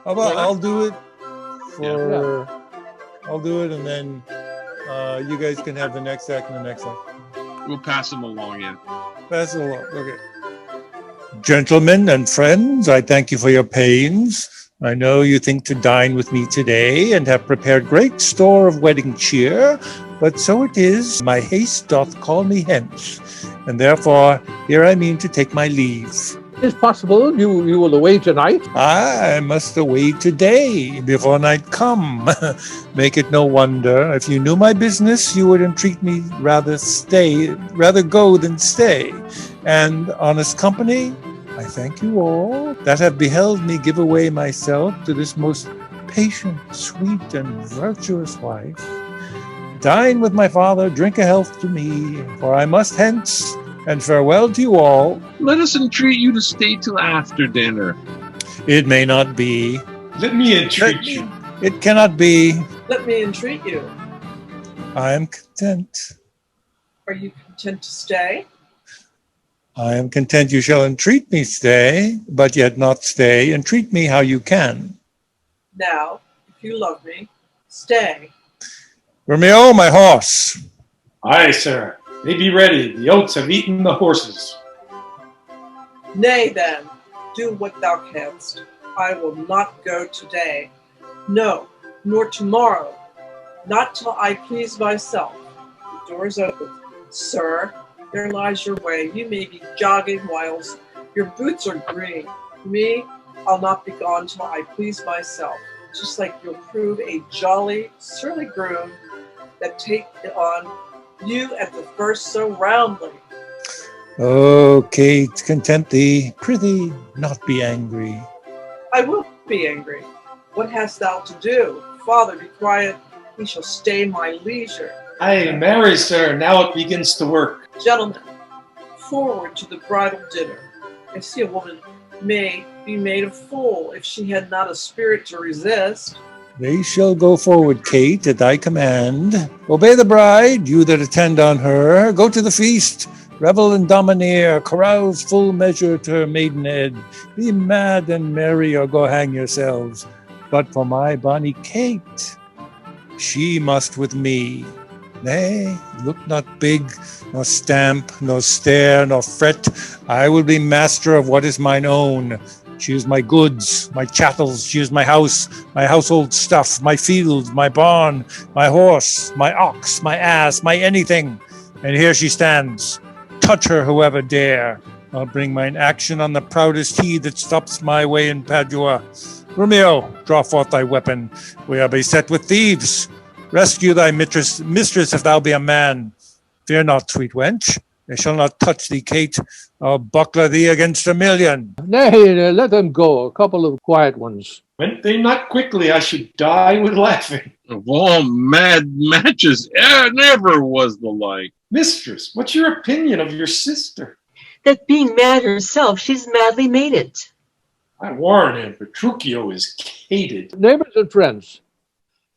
A: How about I'll do it
E: Yeah.
A: I'll do it, and then you guys can have the next act and the next act.
D: We'll pass him along, yeah.
A: Pass it along. Okay. Gentlemen and friends, I thank you for your pains. I know you think to dine with me today, and have prepared great store of wedding cheer, but so it is, my haste doth call me hence, and therefore here I mean to take my leave.
E: It's possible you will away tonight.
A: I must away today, before night come. Make it no wonder, if you knew my business, you would entreat me rather go than stay. And honest company, I thank you all that have beheld me give away myself to this most patient, sweet, and virtuous wife. Dine with my father, drink a health to me, for I must hence, and farewell to you all.
D: Let us entreat you to stay till after dinner.
A: It may not be.
G: Let me entreat you.
A: It cannot be.
F: Let me entreat you.
A: I am content.
F: Are you content to stay?
A: I am content you shall entreat me stay, but yet not stay. Entreat me how you can.
F: Now, if you love me, stay.
A: Gremio, my horse.
G: Aye, sir. They be ready. The oats have eaten the horses.
F: Nay, then, do what thou canst. I will not go today. No, nor tomorrow. Not till I please myself. The door is open. Sir, there lies your way. You may be jogging whiles your boots are green. Me, I'll not be gone till I please myself. Just like you'll prove a jolly, surly groom that take on you at the first so roundly.
A: Oh, Kate, content thee. Prithee, not be angry.
F: I will be angry. What hast thou to do? Father, be quiet. He shall stay my leisure.
G: Aye, marry, sir. Now it begins to work.
F: Gentlemen, forward to the bridal dinner. I see a woman may be made a fool if she had not a spirit to resist.
A: They shall go forward, Kate, at thy command. Obey the bride, you that attend on her. Go to the feast, revel and domineer, carouse full measure to her maidenhead. Be mad and merry, or go hang yourselves. But for my bonny Kate, she must with me. Nay, look not big, nor stamp, nor stare, nor fret. I will be master of what is mine own. She is my goods, my chattels. She is my house, my household stuff, my fields, my barn, my horse, my ox, my ass, my anything. And here she stands. Touch her, whoever dare. I'll bring mine action on the proudest he that stops my way in Padua. Romeo, draw forth thy weapon. We are beset with thieves. Rescue thy mistress if thou be a man. Fear not, sweet wench. They shall not touch thee, Kate. I'll buckler thee against 1,000,000.
E: Nay, let them go. A couple of quiet ones.
G: Went they not quickly, I should die with laughing.
D: Of all mad matches, never was the like.
G: Mistress, what's your opinion of your sister?
C: That being mad herself, she's madly made it.
G: I warn him, Petruchio is hated.
E: Neighbors and friends,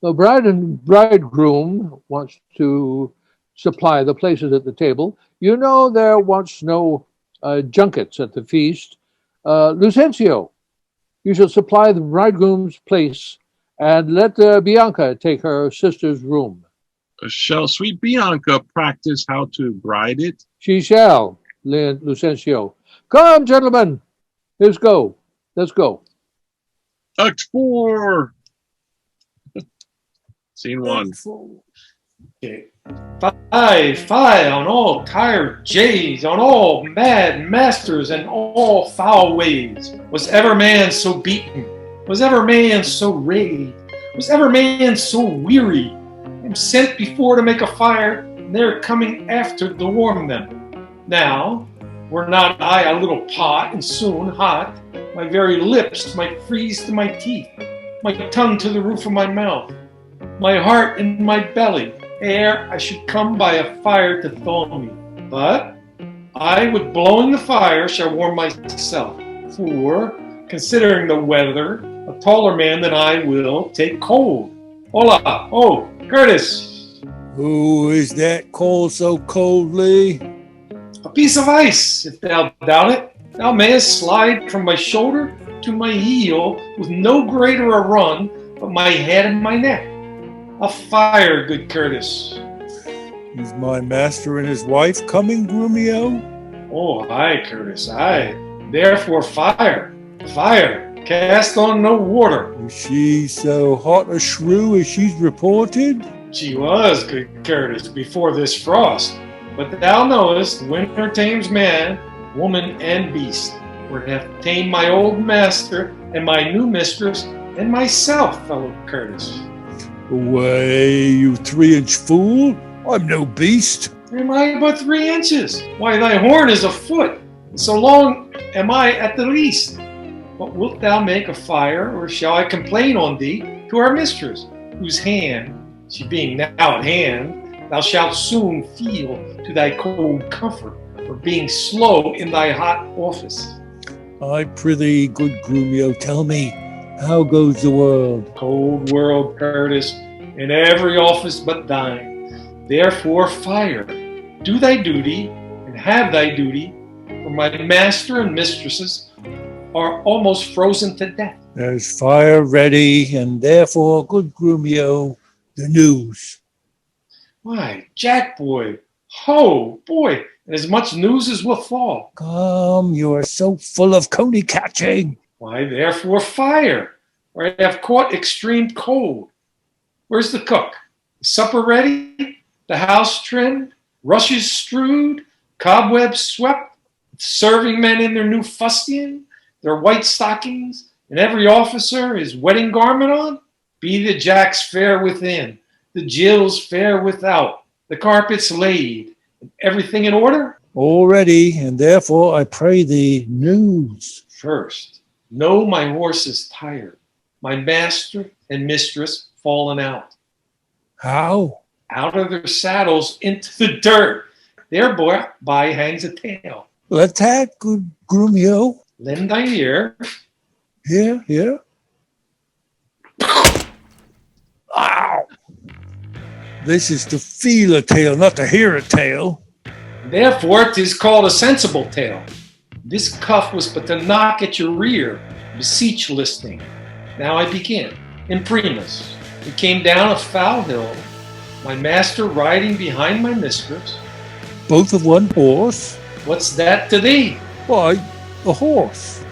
E: the bride and bridegroom wants to supply the places at the table. You know there wants no junkets at the feast. Lucentio, you shall supply the bridegroom's place and let Bianca take her sister's room.
D: Shall sweet Bianca practice how to bride it?
E: She shall, Lucentio. Come, gentlemen, let's go.
D: Act 4. Scene 1.
G: Okay. Fie on all tired jays, on all mad masters and all foul ways. Was ever man so beaten? Was ever man so rayed? Was ever man so weary? I'm sent before to make a fire, and they're coming after to warm them. Now, were not I a little pot, and soon hot, my very lips might freeze to my teeth, my tongue to the roof of my mouth, my heart in my belly, ere I should come by a fire to thaw me. But I, with blowing the fire, shall warm myself, for, considering the weather, a taller man than I will take cold. Hola, oh, Curtis.
A: Who is that called so coldly?
G: A piece of ice, if thou doubt it. Thou mayest slide from my shoulder to my heel with no greater a run but my head and my neck. A fire, good Curtis.
A: Is my master and his wife coming, Gremio?
G: Oh, aye, Curtis, aye. Therefore, fire. cast on no water.
A: Is she so hot a shrew as she's reported?
G: She was, good Curtis, before this frost. But thou knowest, winter tames man, woman, and beast. For it hath tamed my old master, and my new mistress, and myself, fellow Curtis.
A: Away, you 3-inch fool! I'm no beast.
G: Am I but 3 inches? Why, thy horn is a foot. So long am I at the least. But wilt thou make a fire, or shall I complain on thee to our mistress, whose hand, she being now at hand, thou shalt soon feel to thy cold comfort, for being slow in thy hot office?
A: I prithee, good Grumio, tell me, how goes the world?
G: Cold world, Curtis, in every office but thine. Therefore, fire, do thy duty, and have thy duty, for my master and mistresses are almost frozen to death.
A: There's fire ready, and therefore, good Grumio, the news.
G: Why, Jack boy, ho, boy, and as much news as will fall.
A: Come, you are so full of coney catching.
G: Why, therefore, fire, for I have caught extreme cold. Where's the cook? Supper ready? The house trimmed? Rushes strewed? Cobwebs swept? Serving men in their new fustian? Their white stockings? And every officer his wedding garment on? Be the jacks fair within, the Jills fair without, the carpets laid, and everything in order?
A: All ready, and therefore I pray thee, news.
G: First, know my horse is tired, my master and mistress fallen out.
A: How?
G: Out of their saddles into the dirt. Thereby hangs a tail.
A: Let that, good Grumio.
G: Lend thine ear.
A: Here, here. Ow! This is to feel a tale, not to hear a tale.
G: Therefore, 'tis called a sensible tale. This cuff was but to knock at your rear, beseech listening. Now I begin. Imprimus, we came down a foul hill, my master riding behind my mistress.
A: Both of one horse?
G: What's that to thee?
A: Why, a horse.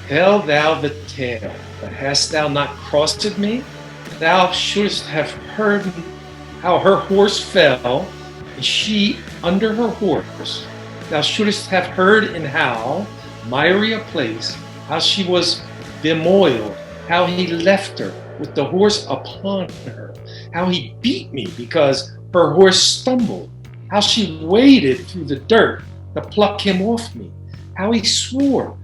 G: Tell thou the tale, but hast thou not crossed it me? Thou shouldst have heard how her horse fell, and she under her horse. Thou shouldst have heard in how, miry a place, how she was bemoiled, how he left her with the horse upon her, how he beat me because her horse stumbled, how she waded through the dirt to pluck him off me, how he swore,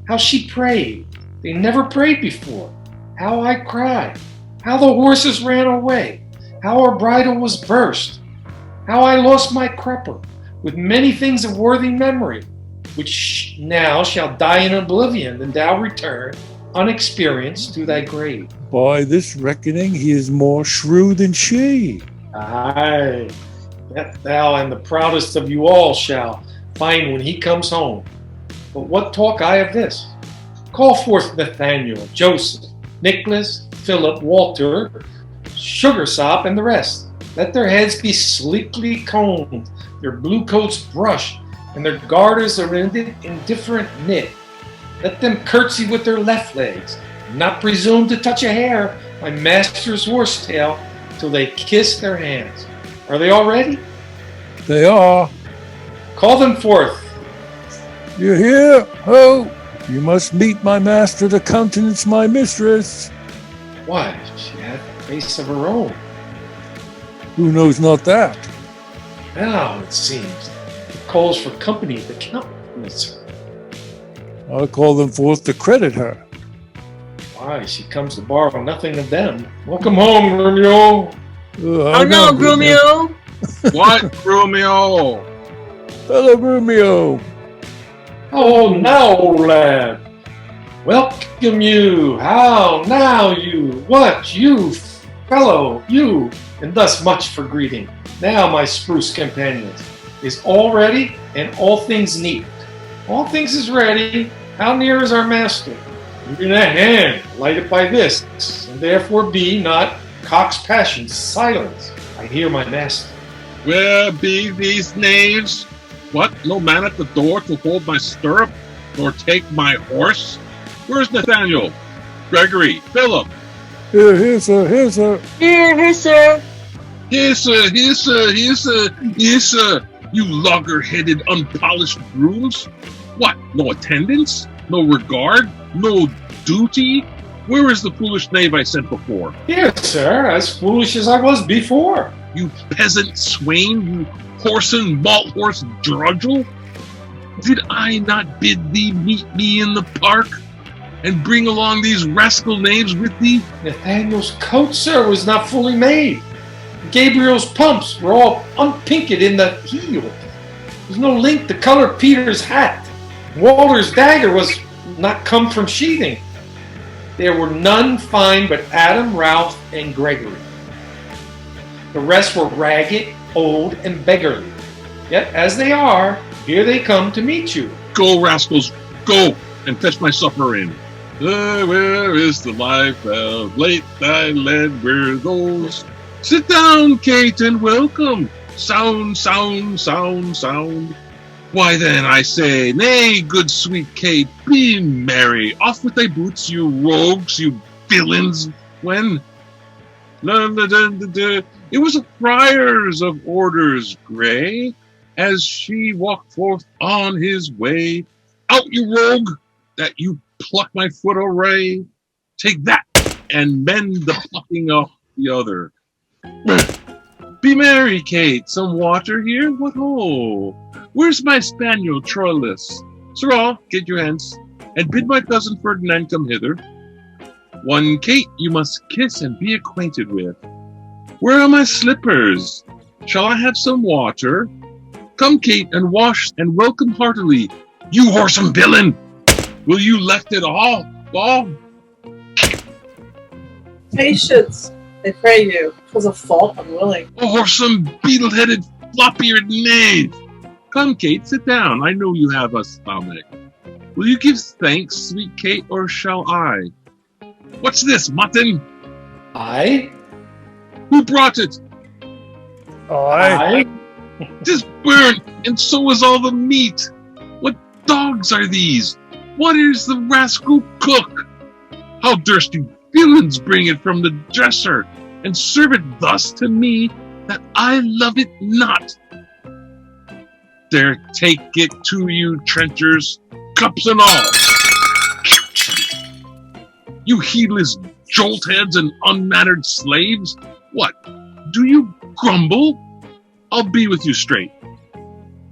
G: how she prayed. They never prayed before. How I cried, how the horses ran away, how her bridle was burst, how I lost my crupper, with many things of worthy memory, which now shall die in oblivion, and thou return unexperienced to thy grave.
A: By this reckoning, he is more shrew than she.
G: Aye, that thou and the proudest of you all shall find when he comes home. But what talk I of this? Call forth Nathaniel, Joseph, Nicholas, Philip, Walter, Sugarsop, and the rest. Let their heads be sleekly combed, their blue coats brushed, and their garters are indifferent knit. Let them curtsy with their left legs, and not presume to touch a hair, my master's horse tail, till they kiss their hands. Are they all ready?
A: They are.
G: Call them forth.
A: You hear? Ho! You must meet my master to countenance my mistress.
G: Why, she had a face of her own.
A: Who knows not that?
G: Now, it seems, it calls for company to countenance her.
A: I'll call them forth to credit her.
G: Why, she comes to borrow nothing of them. Welcome home, Gremio.
C: Oh no, Grumio!
E: What, Romeo?
A: Fellow Grumio.
G: Oh, now, old lad. Welcome you. How now, you? What, you, fellow, you? And thus much for greeting. Now, my spruce companions, is all ready and all things neat. All things is ready. How near is our master? In a hand, lighted by this, and therefore be not cock's passions. Silence. I hear my master.
D: Where be these knaves? What, no man at the door to hold my stirrup, nor take my horse? Where's Nathaniel? Gregory? Philip?
A: Here, sir. Here, sir.
C: Here, sir.
D: Here, sir. Here, sir. Here, sir. Here, sir. You logger-headed, unpolished grooms. What? No attendance? No regard? No duty? Where is the foolish knave I sent before?
G: Here, sir, as foolish as I was before.
D: You peasant swain, you whoreson malt horse drudgel? Did I not bid thee meet me in the park, and bring along these rascal knaves with thee?
G: Nathaniel's coat, sir, was not fully made. Gabriel's pumps were all unpinked in the heel. There's no link to color Peter's hat. Walter's dagger was not come from sheathing. There were none fine but Adam, Ralph, and Gregory. The rest were ragged, old, and beggarly. Yet, as they are, here they come to meet you.
D: Go, rascals, go, and fetch my supper in. Where is the life of late thy led were those? Sit down, Kate, and welcome. Sound, sound, sound, sound. Why then, I say, nay, good sweet Kate, be merry. Off with thy boots, you rogues, you villains. When? It was a friar's of orders grey, as she walked forth on his way. Out, you rogue, that you pluck my foot array. Take that, and mend the plucking of the other. Be merry, Kate. Some water here? What ho! Where's my spaniel, Troilus? Sirrah, get you hence, and bid my cousin Ferdinand come hither. One Kate you must kiss and be acquainted with. Where are my slippers? Shall I have some water? Come, Kate, and wash and welcome heartily. You whoresome villain! Will you left it all?
F: Patience, I pray you. 'Twas a fault unwilling.
D: Oh, whoresome, beetle-headed, flop-eared knave! Come, Kate, sit down. I know you have a stomach. Will you give thanks, sweet Kate, or shall I? What's this, mutton?
G: I?
D: Who brought it?
G: I?
D: Tis burnt, and so is all the meat. What dogs are these? What is the rascal cook? How durst you villains bring it from the dresser, and serve it thus to me, that I love it not? There, take it to you, trenchers, cups and all. You heedless joltheads and unmannered slaves, what, do you grumble? I'll be with you straight.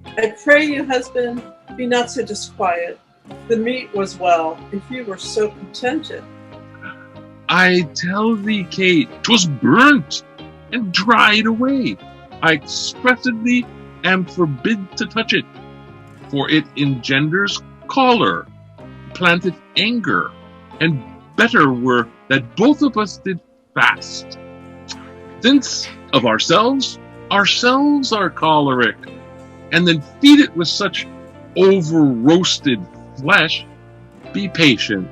F: I pray you, husband, be not so disquiet. The meat was well, if you were so contented.
D: I tell thee, Kate, 'twas burnt and dried away. I expressly am forbid to touch it, for it engenders choler, planteth anger, and better were that both of us did fast. Since of ourselves are choleric, and then feed it with such over-roasted flesh. Be patient.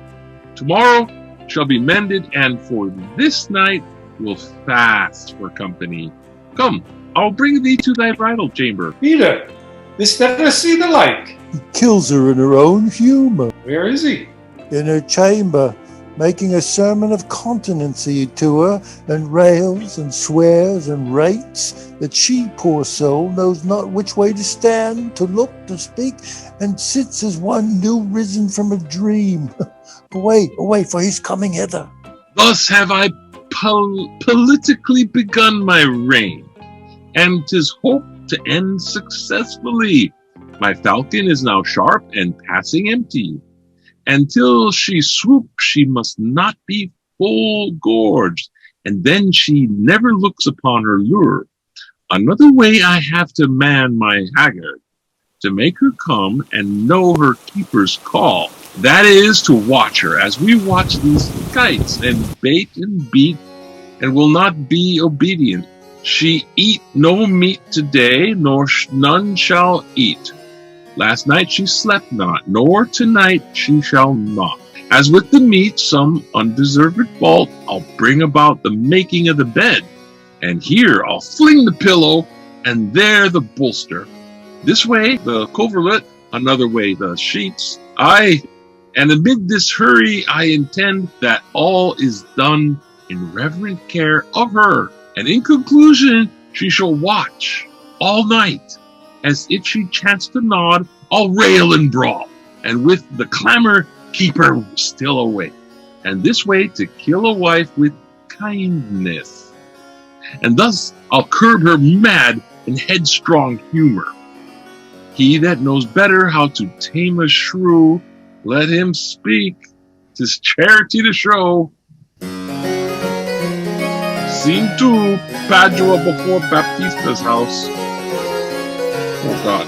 D: Tomorrow shall be mended, and for this night we'll fast for company. Come, I'll bring thee to thy bridal chamber.
G: Peter, this never see the like.
A: He kills her in her own humour.
G: Where is he?
A: In her chamber, making a sermon of continency to her, and rails and swears and rates that she, poor soul, knows not which way to stand, to look, to speak, and sits as one new risen from a dream. Away, for he's coming hither.
D: Thus have I politically begun my reign, and 'tis hoped to end successfully. My falcon is now sharp and passing empty. Until she swoop, she must not be full gorged, and then she never looks upon her lure. Another way I have to man my haggard, to make her come and know her keeper's call. That is, to watch her as we watch these kites, and bait and beat, and will not be obedient. She eat no meat today, nor none shall eat. Last night she slept not, nor tonight she shall not. As with the meat, some undeserved fault, I'll bring about the making of the bed. And here I'll fling the pillow, and there the bolster. This way the coverlet, another way the sheets. Aye, And amid this hurry, I intend that all is done in reverent care of her. And in conclusion, she shall watch all night, as if she chanced to nod, I'll rail and brawl, and with the clamor keep her still awake. And this way to kill a wife with kindness. And thus I'll curb her mad and headstrong humor. He that knows better how to tame a shrew, let him speak. 'Tis charity to show. Scene 2, Padua before Baptista's house. Oh God.